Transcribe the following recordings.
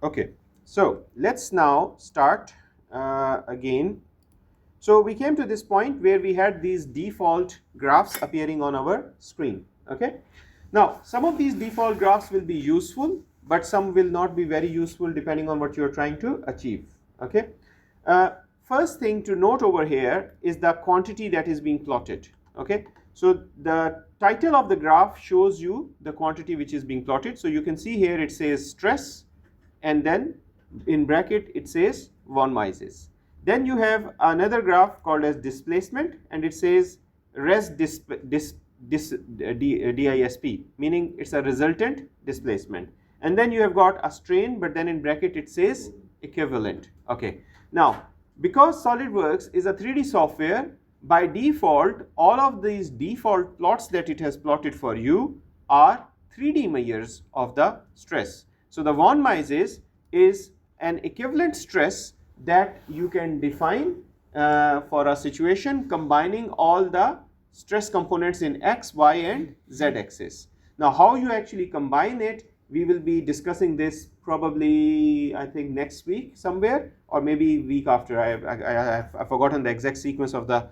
Okay, so let's now start again. So we came to this point where we had these default graphs appearing on our screen. Okay, now some of these default graphs will be useful, but some will not be very useful depending on what you're trying to achieve. Okay, first thing to note over here is the quantity that is being plotted. Okay, so the title of the graph shows you the quantity which is being plotted. So you can see here it says stress, and then in bracket it says von Mises. Then you have another graph called as displacement, and it says DISP, meaning it's a resultant displacement. And then you have got a strain, but then in bracket it says equivalent. Okay, now because SolidWorks is a 3D software, by default all of these default plots that it has plotted for you are 3D measures of the stress. So the von Mises is an equivalent stress that you can define for a situation combining all the stress components in x, y, and z axis. Now how you actually combine it, we will be discussing this probably I think next week somewhere, or maybe week after. I've forgotten the exact sequence of the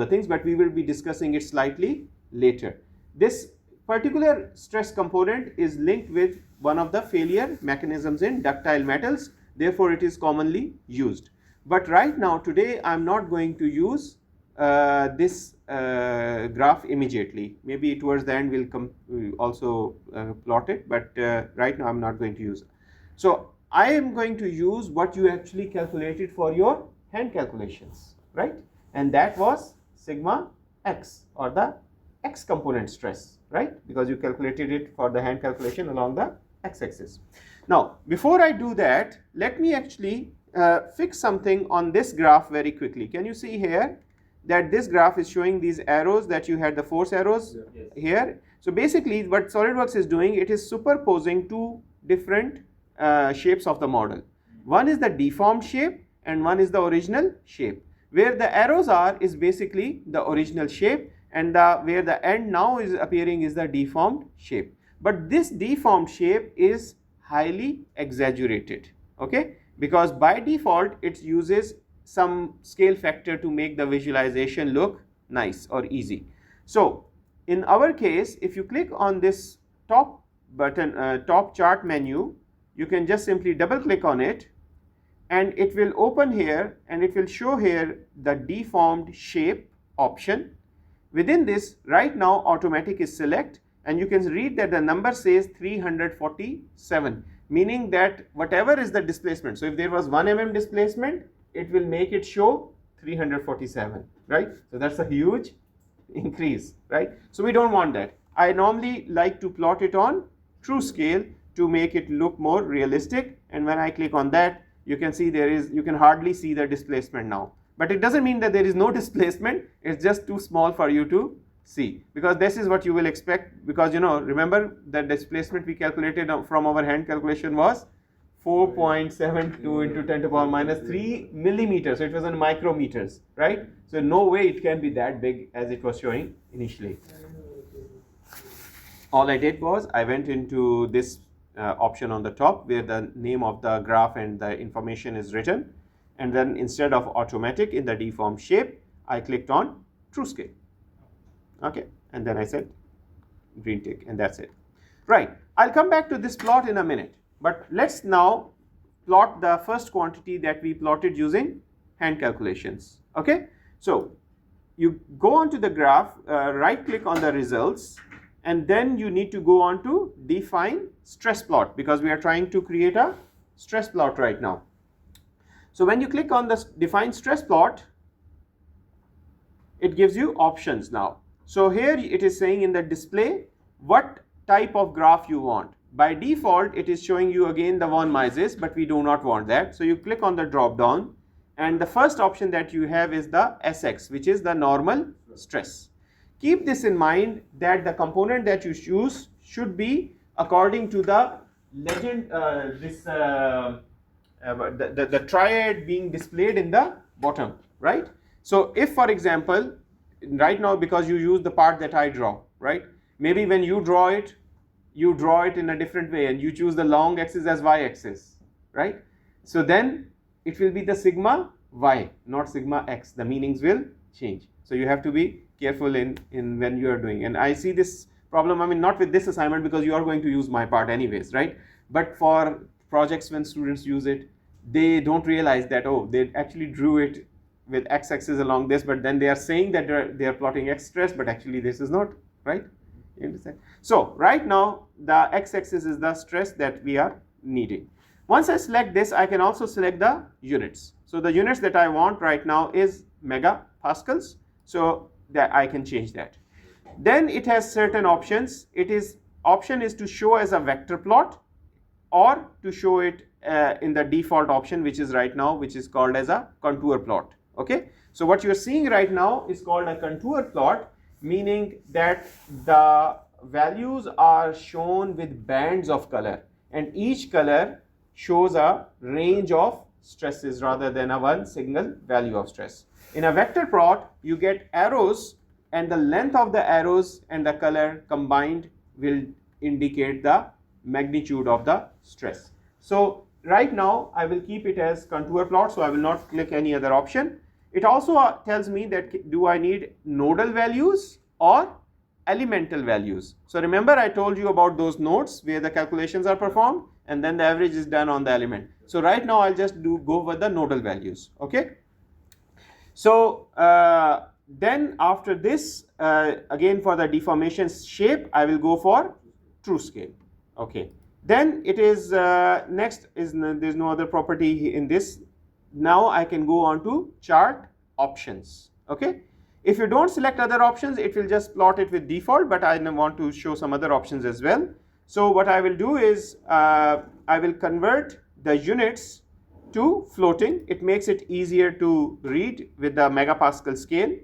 things, but we will be discussing it slightly later. This particular stress component is linked with one of the failure mechanisms in ductile metals, therefore it is commonly used. But right now today I'm not going to use this graph immediately. Maybe towards the end we'll also plot it, but right now I'm not going to use it. So I am going to use what you actually calculated for your hand calculations, right? And that was sigma x, or the x component stress, right? Because you calculated it for the hand calculation along the x-axis. Now, before I do that, let me actually fix something on this graph very quickly. Can you see here that this graph is showing these arrows, that you had the force arrows here? So basically what SolidWorks is doing, it is superposing two different shapes of the model. One is the deformed shape and one is the original shape. Where the arrows are is basically the original shape, and where the end now is appearing is the deformed shape. But this deformed shape is highly exaggerated, okay, because by default it uses some scale factor to make the visualization look nice or easy. So in our case, if you click on this top button, top chart menu, you can just simply double click on it, and it will open here and it will show here the deformed shape option. Within this, right now automatic is select, and you can read that the number says 347, meaning that whatever is the displacement, so if there was 1 mm displacement, it will make it show 347, right? So that's a huge increase, right? So we don't want that. I normally like to plot it on true scale to make it look more realistic, and when I click on that, you can see you can hardly see the displacement now. But it doesn't mean that there is no displacement, it's just too small for you to see, because this is what you will expect, because remember the displacement we calculated from our hand calculation was 4.72 into 10 to the power minus 3 millimeters, so it was in micrometers, right? So no way it can be that big as it was showing initially. All I did was I went into this option on the top where the name of the graph and the information is written, and then instead of automatic in the deformed shape, I clicked on true scale. Okay, and then I said green tick, and that's it. Right, I'll come back to this plot in a minute, but let's now plot the first quantity that we plotted using hand calculations. Okay, so you go onto the graph, right click on the results, and then you need to go on to define stress plot, because we are trying to create a stress plot right now. So when you click on the define stress plot, it gives you options now. So here it is saying in the display what type of graph you want. By default it is showing you again the von Mises, but we do not want that. So you click on the drop down, and the first option that you have is the SX, which is the normal stress. Keep this in mind that the component that you choose should be according to the legend, the triad being displayed in the bottom, right? So if, for example, right now because you use the part that I draw, right? Maybe when you draw it in a different way and you choose the long axis as y-axis, right? So then it will be the sigma y, not sigma x. The meanings will change. So you have to be careful in when you are doing. And I see this problem, I mean, not with this assignment because you are going to use my part anyways, right? But for projects when students use it, they don't realize that, oh, they actually drew it with x-axis along this, but then they are saying that they are plotting x stress, but actually this is not, right? You understand? So right now the x-axis is the stress that we are needing. Once I select this, I can also select the units. So the units that I want right now is megapascals, so that I can change that. Then it has certain options. Option is to show as a vector plot or to show it in the default option, which is right now, which is called as a contour plot. Okay, so what you're seeing right now is called a contour plot, meaning that the values are shown with bands of color, and each color shows a range of stresses rather than a one single value of stress. In a vector plot, you get arrows, and the length of the arrows and the color combined will indicate the magnitude of the stress. So right now I will keep it as contour plot, so I will not click any other option. It also tells me that do I need nodal values or elemental values. So remember I told you about those nodes where the calculations are performed and then the average is done on the element. So right now I'll just go with the nodal values. Okay. So then after this, again for the deformation shape, I will go for true scale. Okay. Then it is next is there's no other property in this. Now I can go on to chart options. Okay. If you don't select other options, it will just plot it with default, but I want to show some other options as well. So what I will do is I will convert the units to floating. It makes it easier to read with the megapascal scale,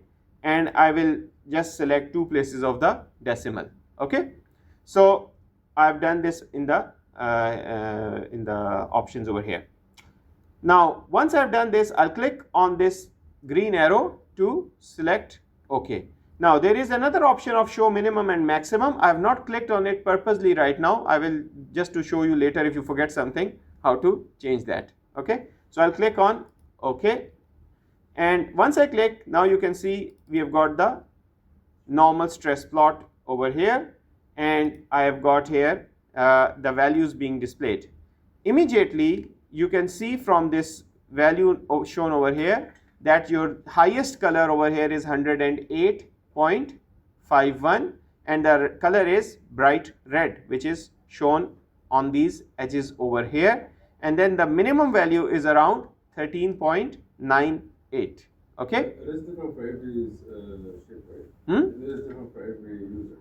and I will just select 2 places of the decimal. Okay. So I've done this in the options over here. Now once I've done this, I'll click on this green arrow to select OK. Now there is another option of show minimum and maximum. I have not clicked on it purposely right now. I will just to show you later if you forget something how to change that. Okay. So I'll click on OK, and once I click, now you can see we have got the normal stress plot over here, and I have got here the values being displayed. Immediately you can see from this value shown over here that your highest color over here is 108.51, and the color is bright red, which is shown on these edges over here, and then the minimum value is around 13.98. Okay. It is different for every ship, right? It is different for every user.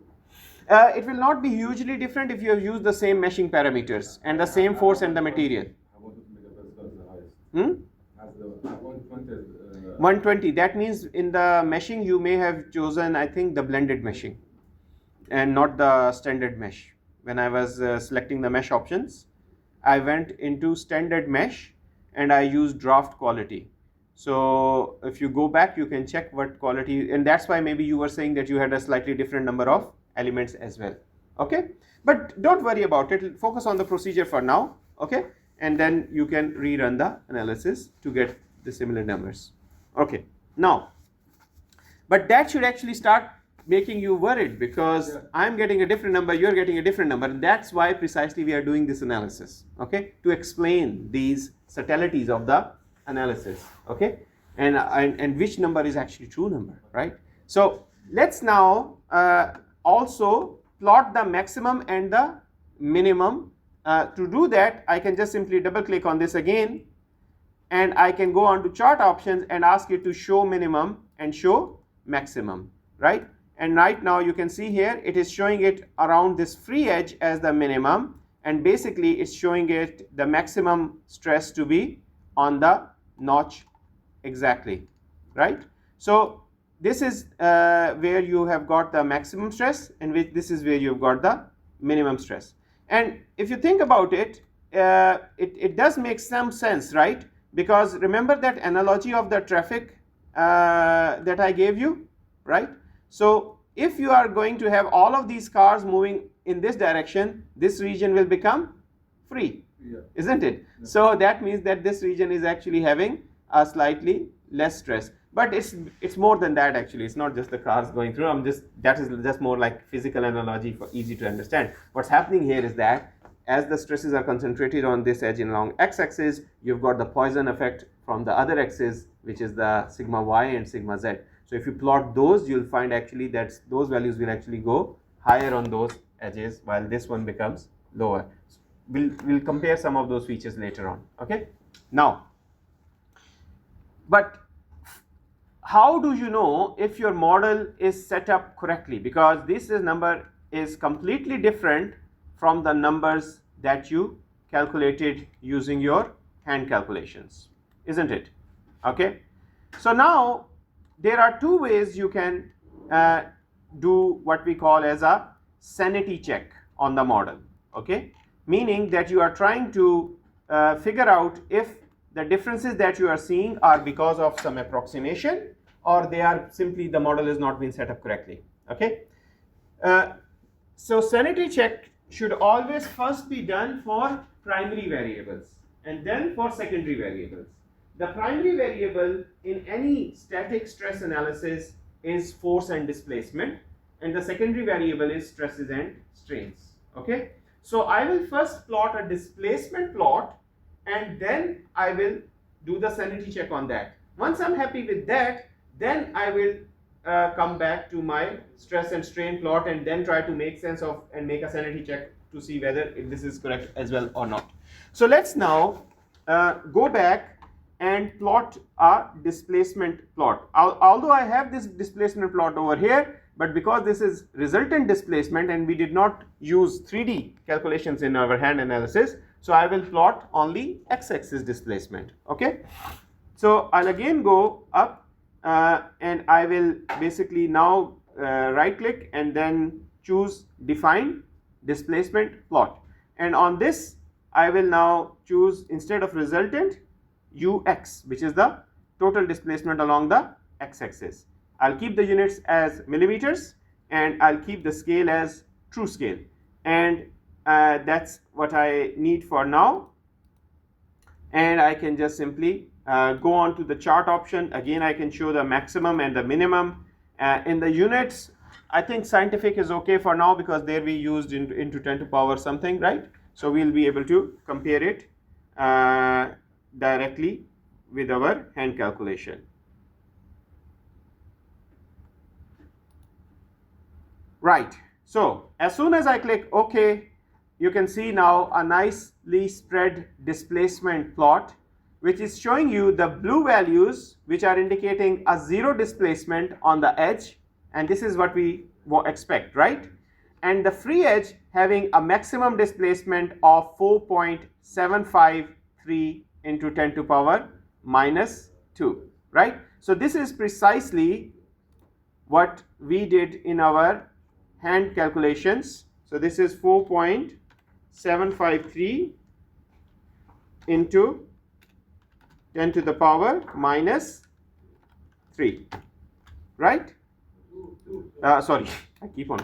It will not be hugely different if you have used the same meshing parameters and the same force and the material. How about the megapascal is the highest? As the 120. 120. That means in the meshing you may have chosen, I think, the blended meshing and not the standard mesh. When I was selecting the mesh options, I went into standard mesh and I used draft quality. So if you go back, you can check what quality, and that's why maybe you were saying that you had a slightly different number of elements as well. Okay, but don't worry about it. Focus on the procedure for now. Okay, and then you can rerun the analysis to get the similar numbers. Okay, now, but that should actually start making you worried because I'm getting a different number, you're getting a different number, and that's why precisely we are doing this analysis. Okay, to explain these subtleties of the analysis. Okay, and which number is actually true number, right? So let's now also plot the maximum and the minimum. To do that, I can just simply double click on this again, and I can go on to chart options and ask it to show minimum and show maximum, right? And right now you can see here it is showing it around this free edge as the minimum, and basically it's showing it the maximum stress to be on the notch exactly, right? So this is where you have got the maximum stress, and this is where you've got the minimum stress. And if you think about it, it does make some sense, right? Because remember that analogy of the traffic that I gave you, right? So if you are going to have all of these cars moving in this direction, this region will become free, Yeah. isn't it? So that means that this region is actually having a slightly less stress. But it's more than that actually. It's not just the cars going through. That is just more like physical analogy for easy to understand. What's happening here is that as the stresses are concentrated on this edge along x-axis, you've got the Poisson effect from the other axis, which is the sigma y and sigma z. So if you plot those, you'll find actually that those values will actually go higher on those edges, while this one becomes lower. We'll compare some of those features later on. Okay. Now, but how do you know if your model is set up correctly? Because this number is completely different from the numbers that you calculated using your hand calculations, isn't it? Okay. So now there are two ways you can do what we call as a sanity check on the model. Okay, meaning that you are trying to figure out if the differences that you are seeing are because of some approximation, or they are simply the model is not being set up correctly. Okay, so sanity check should always first be done for primary variables and then for secondary variables. The primary variable in any static stress analysis is force and displacement, and the secondary variable is stresses and strains. Okay, so I will first plot a displacement plot and then I will do the sanity check on that. Once I'm happy with that, then I will come back to my stress and strain plot and then try to make sense of and make a sanity check to see whether if this is correct as well or not. So let's now go back and plot a displacement plot. Although I have this displacement plot over here, but because this is resultant displacement and we did not use 3D calculations in our hand analysis, so I will plot only x-axis displacement. Okay, so I'll again go up and I will basically now right click and then choose define displacement plot, and on this I will now choose, instead of resultant, ux, which is the total displacement along the x-axis. I'll keep the units as millimeters and I'll keep the scale as true scale, and that's what I need for now. And I can just simply go on to the chart option. Again, I can show the maximum and the minimum. In the units, I think scientific is okay for now because there we used into 10 to power something, right? So we'll be able to compare it directly with our hand calculation. Right, so as soon as I click OK, you can see now a nicely spread displacement plot, which is showing you the blue values which are indicating a zero displacement on the edge, and this is what we expect, right? And the free edge having a maximum displacement of 4.753 into 10 to power minus 2, right? So this is precisely what we did in our hand calculations. So this is 4.753 into 10 to the power minus 3, right? Sorry, I keep on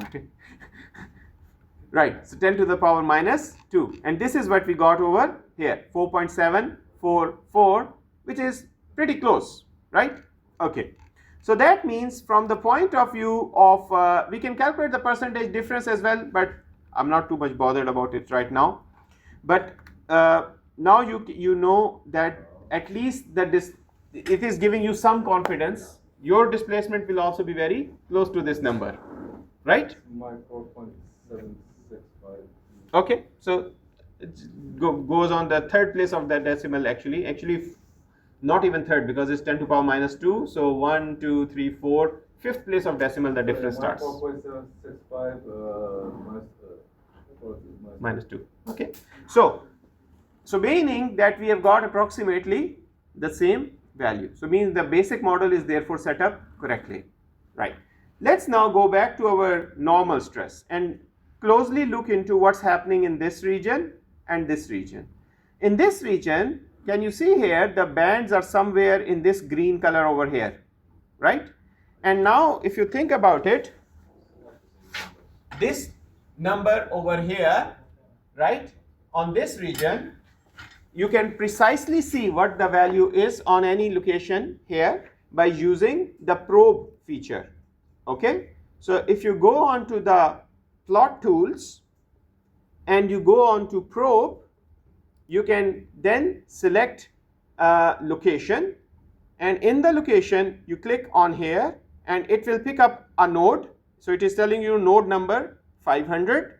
right, so 10 to the power minus 2, and this is what we got over here, 4.744, which is pretty close, right? Okay, so that means from the point of view of we can calculate the percentage difference as well, but I'm not too much bothered about it right now. But now you know that at least it is giving you some confidence. Your displacement will also be very close to this number, right? My 4.765. Okay, so it goes on the third place of that decimal actually not even third, because it's 10 to power minus 2. So 1, 2, 3, 4, fifth place of decimal the difference starts. 4.765 minus 2. Okay, so meaning that we have got approximately the same value. So means the basic model is therefore set up correctly, right? Let's now go back to our normal stress and closely look into what's happening in this region and this region. In this region, can you see here the bands are somewhere in this green color over here, right? And now if you think about it, this number over here, right, on this region, you can precisely see what the value is on any location here by using the probe feature. Okay, so if you go on to the plot tools and you go on to probe, you can then select location, and in the location you click on here and it will pick up a node. So it is telling you node number 500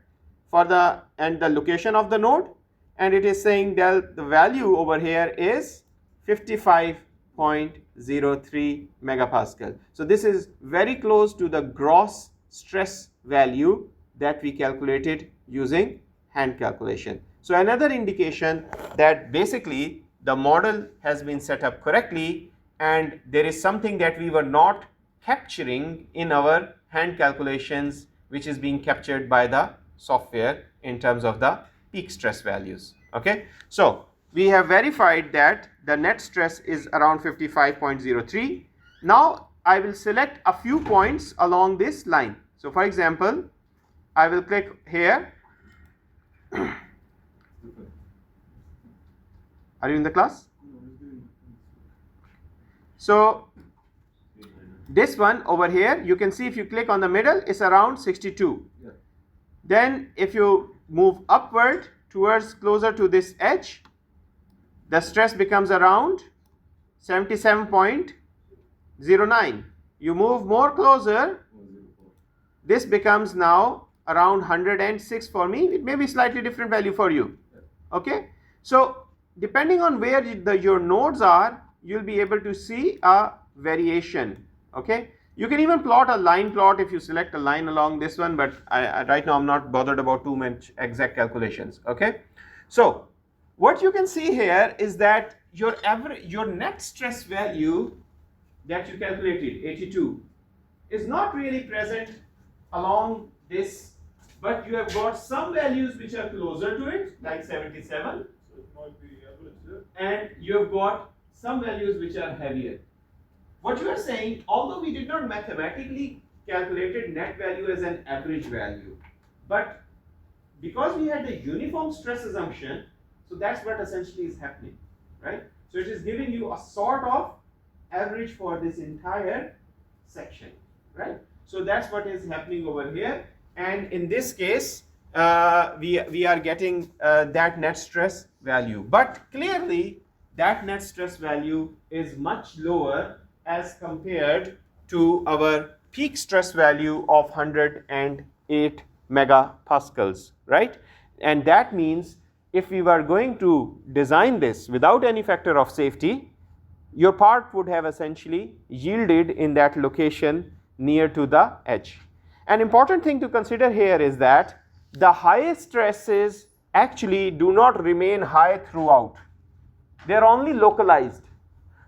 for the location of the node, and it is saying that the value over here is 55.03 megapascal. So this is very close to the gross stress value that we calculated using hand calculation. So another indication that basically the model has been set up correctly and there is something that we were not capturing in our hand calculations which is being captured by the software in terms of the peak stress values. Okay, so we have verified that the net stress is around 55.03. Now I will select a few points along this line. So for example, I will click here. Are you in the class? So this one over here, you can see if you click on the middle, it's around 62. Yeah. Then if you move upward towards closer to this edge, the stress becomes around 77.09. You move more closer, this becomes now around 106 for me. It may be slightly different value for you. Okay, so depending on where your nodes are, you'll be able to see a variation. Okay, you can even plot a line plot if you select a line along this one, but right now I'm not bothered about too much exact calculations. Okay, so what you can see here is that your net stress value that you calculated, 82, is not really present along this, but you have got some values which are closer to it, like 77, and you have got some values which are heavier. What you are saying, although we did not mathematically calculate net value as an average value, but because we had the uniform stress assumption, so that's what essentially is happening, right? So it is giving you a sort of average for this entire section, right? So that's what is happening over here, and in this case, we are getting that net stress value, but clearly that net stress value is much lower as compared to our peak stress value of 108 megapascals, right? And that means if we were going to design this without any factor of safety, your part would have essentially yielded in that location near to the edge. An important thing to consider here is that the highest stresses actually do not remain high throughout. They are only localized.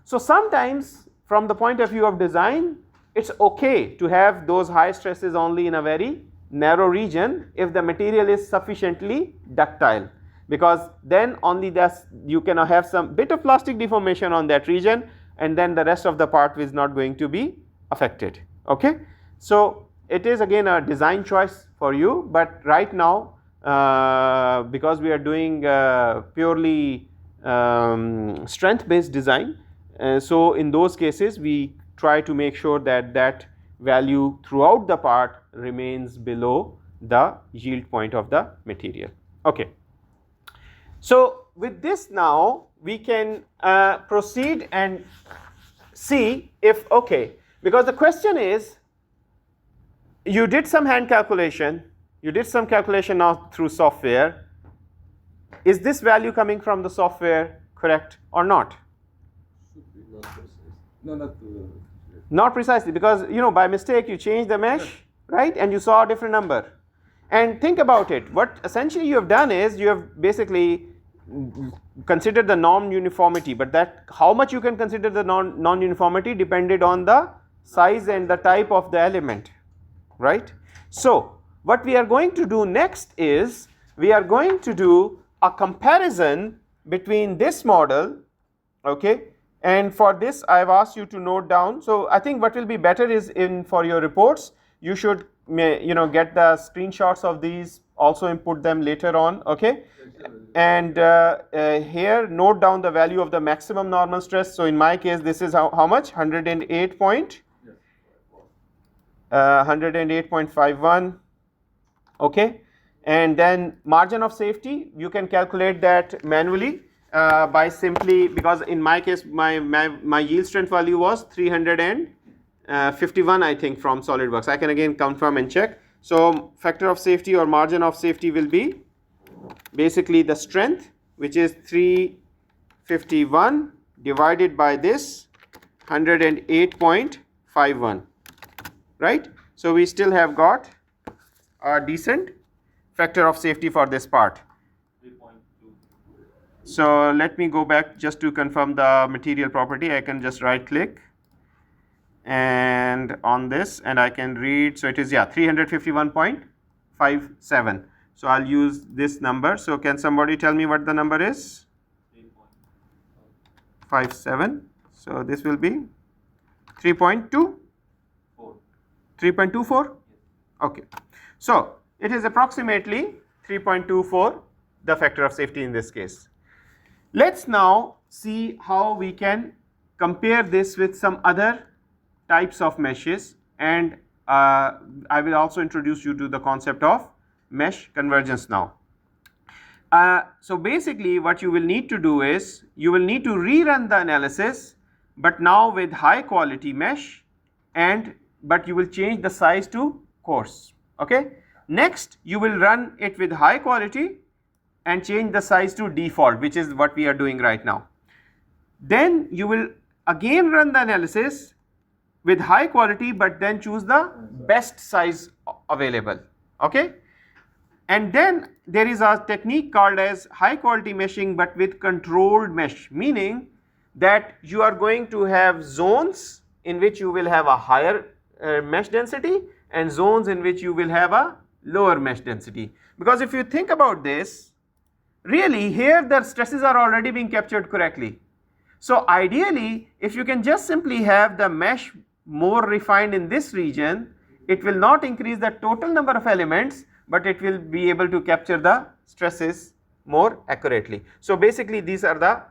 So sometimes from the point of view of design, it's okay to have those high stresses only in a very narrow region if the material is sufficiently ductile, because then only that you can have some bit of plastic deformation on that region, and then the rest of the part is not going to be affected. Okay, so it is again a design choice for you, but right now because we are doing purely strength based design, so in those cases we try to make sure that that value throughout the part remains below the yield point of the material. Okay, so with this now we can proceed and see if, okay, because the question is, you did some hand calculation, you did some calculation now through software, is this value coming from the software correct or not? Should be not precise. No, not Not precisely, because by mistake you changed the mesh, right, and you saw a different number. And think about it, what essentially you have done is you have basically considered the non-uniformity, but that how much you can consider the non-uniformity depended on the size and the type of the element, right? So what we are going to do next is we are going to do a comparison between this model, okay, and for this I have asked you to note down. So I think what will be better is for your reports you should get the screenshots of these also input them later on, okay? And here note down the value of the maximum normal stress. So in my case, this is how much? 108.51, okay? And then margin of safety, you can calculate that manually by simply, because in my case, my yield strength value was 351, I think, from SolidWorks. I can again confirm and check. So factor of safety or margin of safety will be basically the strength, which is 351 divided by this 108.51, right? So we still have got a decent factor of safety for this part. 3.2. So let me go back just to confirm the material property. I can just right click and on this, and I can read. So it is 351.57. So I'll use this number. So can somebody tell me what the number is? 3.57. So this will be 3.2. 3.24. Okay. So it is approximately 3.24, the factor of safety in this case. Let's now see how we can compare this with some other types of meshes, and I will also introduce you to the concept of mesh convergence now. So basically what you will need to do is you will need to rerun the analysis, but now with high quality mesh, but you will change the size to coarse, okay? Next you will run it with high quality and change the size to default, which is what we are doing right now. Then you will again run the analysis with high quality, but then choose the best size available, okay? And then there is a technique called as high quality meshing, but with controlled mesh, meaning that you are going to have zones in which you will have a higher mesh density and zones in which you will have a lower mesh density. Because if you think about this, really here the stresses are already being captured correctly. So ideally, if you can just simply have the mesh more refined in this region, it will not increase the total number of elements, but it will be able to capture the stresses more accurately. So basically these are the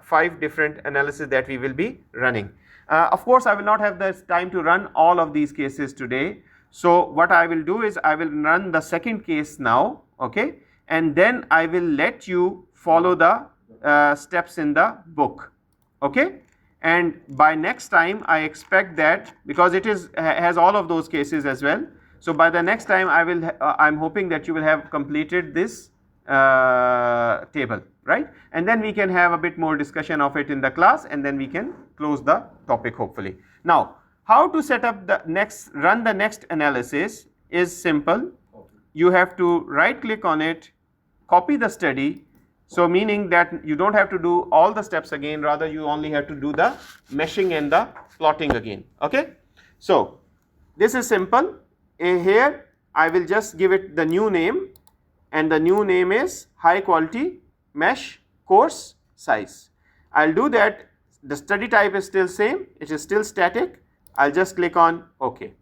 5 different analyses that we will be running. Of course, I will not have the time to run all of these cases today. So what I will do is I will run the second case now, okay, and then I will let you follow the steps in the book, okay. And by next time I expect that, because it has all of those cases as well, so by the next time I'm hoping that you will have completed this table, right? And then we can have a bit more discussion of it in the class, and then we can close the topic hopefully. Now, how to set up run the next analysis is simple. You have to right click on it, copy the study. So meaning that you don't have to do all the steps again, rather you only have to do the meshing and the plotting again, okay. So this is simple. Here I will just give it the new name, and the new name is high quality mesh coarse size. I'll do that. The study type is still same, it is still static. I'll just click on OK.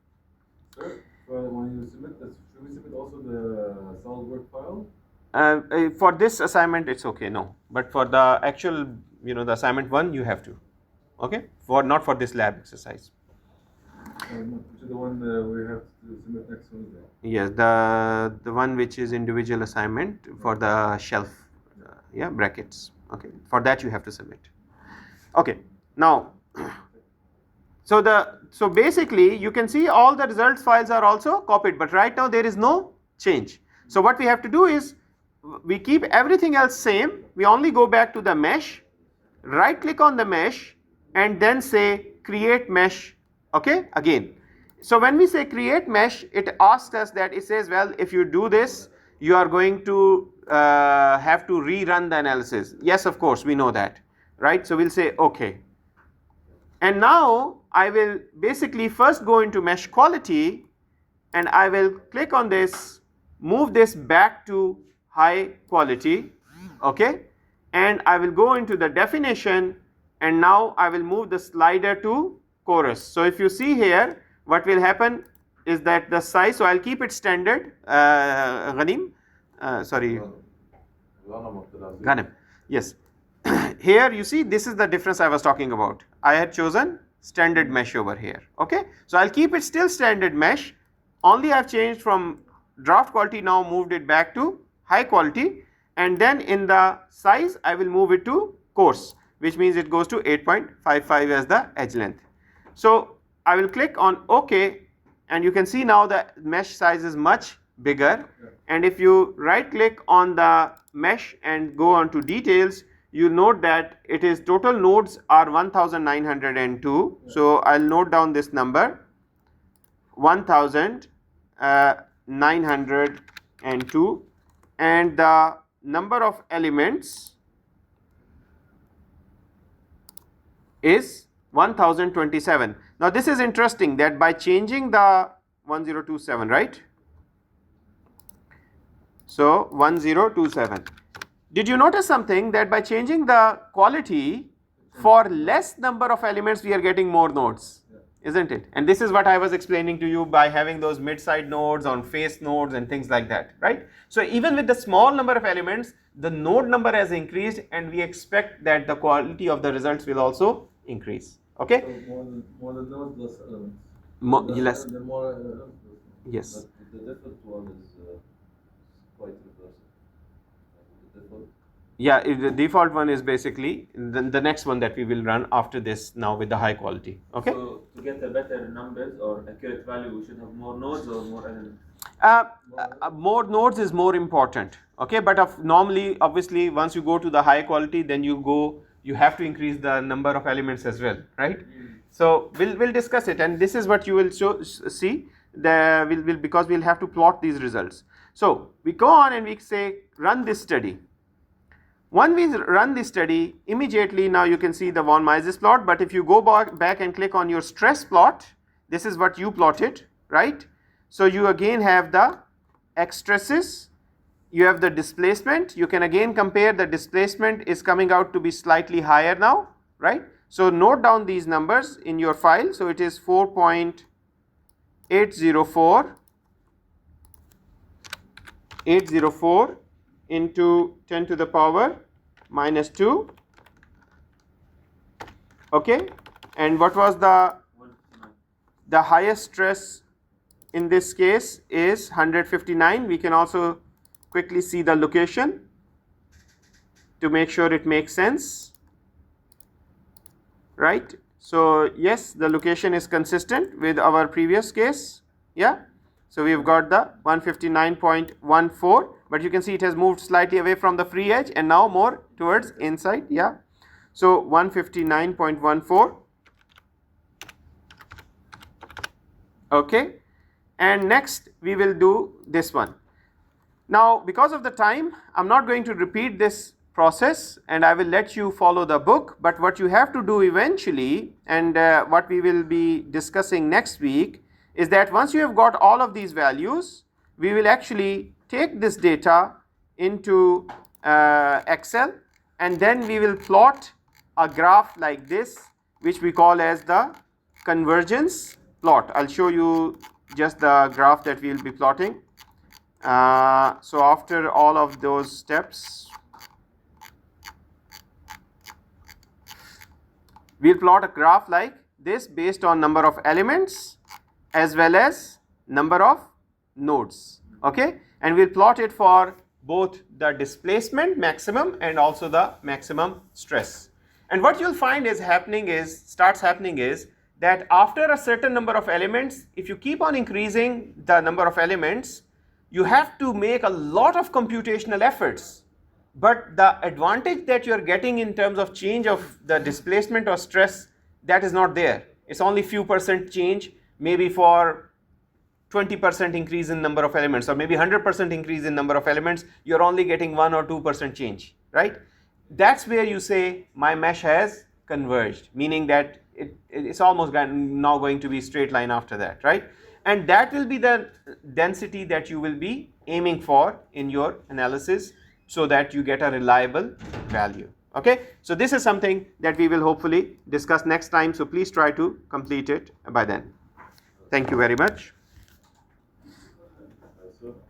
Sir, when you submit this, should we submit also the SolidWorks file? For this assignment it's okay, no, but for the actual, the assignment 1 you have to, okay, not for this lab exercise. No, which is the one we have to submit next Wednesday? Yes, the one which is individual assignment for the shelf, brackets, okay, for that you have to submit. Okay, now so basically you can see all the results files are also copied, but right now there is no change. So what we have to do is we keep everything else same, we only go back to the mesh, right click on the mesh and then say create mesh, okay, again. So when we say create mesh, it asks us that, it says, well, if you do this you are going to have to rerun the analysis. Yes, of course, we know that, right? So we'll say okay. And now I will basically first go into mesh quality and I will click on this, move this back to high quality, okay, and I will go into the definition, and now I will move the slider to chorus. So if you see here, what will happen, is that the size, so I'll keep it standard, Ghanim, sorry, Ghanim, yes. Here you see this is the difference I was talking about. I had chosen standard mesh over here, okay. So I'll keep it still standard mesh, only I've changed from draft quality, now moved it back to high quality, and then in the size I will move it to coarse, which means it goes to 8.55 as the edge length. So I will click on OK, and you can see now the mesh size is much bigger, and if you right click on the mesh and go on to details, you note that it is total nodes are 1902. So I'll note down this number 1902, and the number of elements is 1027. Now this is interesting that by changing the 1027, right? So 1027. Did you notice something that by changing the quality for less number of elements we are getting more nodes, isn't it? And this is what I was explaining to you by having those mid-side nodes on face nodes and things like that, right? So even with the small number of elements, the node number has increased, and we expect that the quality of the results will also increase. Okay? So more the nodes, less elements. Less. The more elements. Yes. But the default one is quite reversible. The default. Yeah, the default one is basically the next one that we will run after this now with the high quality. Okay. So to get a better numbers or accurate value, we should have more nodes or more elements. More nodes is more important. Okay, but normally, obviously, once you go to the high quality, then you have to increase the number of elements as well, right? So we'll discuss it, and this is what you will see. Because we'll have to plot these results. So we go on and we say run this study. When we run this study, immediately now you can see the von Mises plot, but if you go back and click on your stress plot, this is what you plotted, right? So you again have the X stresses, you have the displacement, you can again compare, the displacement is coming out to be slightly higher now, right? So note down these numbers in your file, so it is 4.804 into 10 to the power minus 2, okay, and what was the highest stress in this case is 159. We can also quickly see the location to make sure it makes sense, right? So yes, the location is consistent with our previous case, yeah. So we've got the 159.14, but you can see it has moved slightly away from the free edge and now more towards inside, yeah. So 159.14, okay, and next we will do this one. Now because of the time, I'm not going to repeat this process and I will let you follow the book, but what you have to do eventually, and what we will be discussing next week, is that once you have got all of these values, we will actually take this data into Excel, and then we will plot a graph like this, which we call as the convergence plot. I'll show you just the graph that we will be plotting. So after all of those steps, we'll plot a graph like this based on number of elements as well as number of nodes, okay, and we'll plot it for both the displacement maximum and also the maximum stress. And what you'll find starts happening is that after a certain number of elements, if you keep on increasing the number of elements, you have to make a lot of computational efforts, but the advantage that you're getting in terms of change of the displacement or stress, that is not there. It's only few percent change, maybe for 20% increase in number of elements, or maybe 100% increase in number of elements, you're only getting 1 or 2% change, right? That's where you say my mesh has converged, meaning that it's almost now going to be straight line after that, right? And that will be the density that you will be aiming for in your analysis so that you get a reliable value, okay? So this is something that we will hopefully discuss next time, so please try to complete it by then. Thank you very much.